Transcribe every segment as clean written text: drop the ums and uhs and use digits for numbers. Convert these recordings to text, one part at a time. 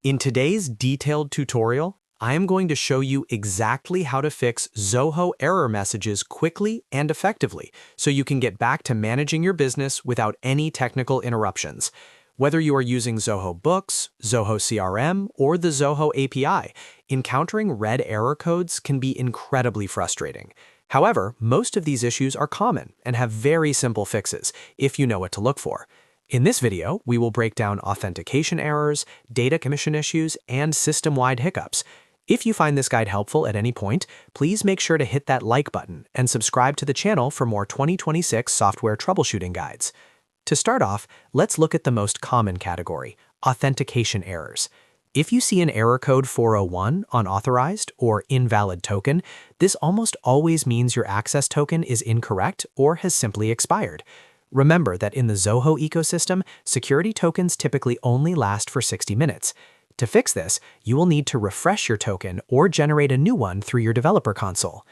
In today's detailed tutorial, I am going to show you exactly how to fix Zoho error messages quickly and effectively so you can get back to managing your business without any technical interruptions. Whether you are using Zoho Books, Zoho CRM, or the Zoho API, encountering red error codes can be incredibly frustrating. However, most of these issues are common and have very simple fixes if you know what to look for. In this video, we will break down authentication errors, data commission issues, and system-wide hiccups. If you find this guide helpful at any point, please make sure to hit that like button and subscribe to the channel for more 2026 software troubleshooting guides. To start off, let's look at the most common category, authentication errors. If you see an error code 401, unauthorized, or invalid token, this almost always means your access token is incorrect or has simply expired. Remember that in the Zoho ecosystem, security tokens typically only last for 60 minutes. To fix this, you will need to refresh your token or generate a new one through your developer console.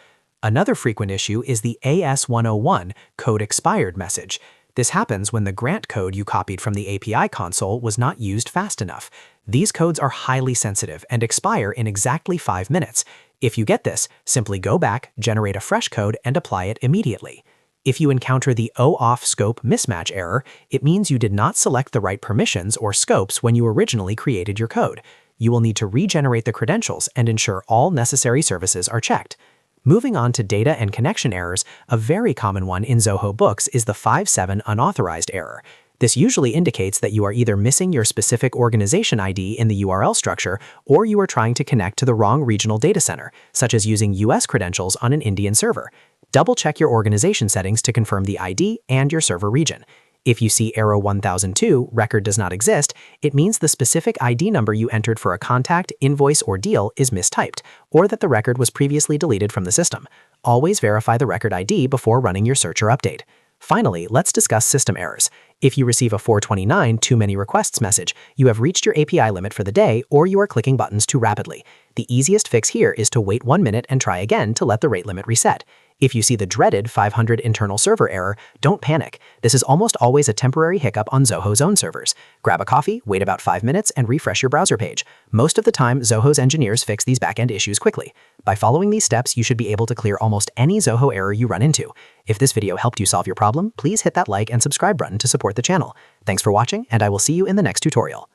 Another frequent issue is the AS101 code expired message. This happens when the grant code you copied from the API console was not used fast enough. These codes are highly sensitive and expire in exactly 5 minutes. If you get this, simply go back, generate a fresh code, and apply it immediately. If you encounter the OAUTH scope mismatch error, it means you did not select the right permissions or scopes when you originally created your code. You will need to regenerate the credentials and ensure all necessary services are checked. Moving on to data and connection errors, a very common one in Zoho Books is the 57 unauthorized error. This usually indicates that you are either missing your specific organization ID in the URL structure or you are trying to connect to the wrong regional data center, such as using US credentials on an Indian server. Double-check your organization settings to confirm the ID and your server region. If you see error 1002, record does not exist, it means the specific ID number you entered for a contact, invoice, or deal is mistyped, or that the record was previously deleted from the system. Always verify the record ID before running your search or update. Finally, let's discuss system errors. If you receive a 429 too many requests message, you have reached your API limit for the day or you are clicking buttons too rapidly. The easiest fix here is to wait 1 minute and try again to let the rate limit reset. If you see the dreaded 500 internal server error, don't panic. This is almost always a temporary hiccup on Zoho's own servers. Grab a coffee, wait about 5 minutes, and refresh your browser page. Most of the time, Zoho's engineers fix these backend issues quickly. By following these steps, you should be able to clear almost any Zoho error you run into. If this video helped you solve your problem, please hit that like and subscribe button to support the channel. Thanks for watching, and I will see you in the next tutorial.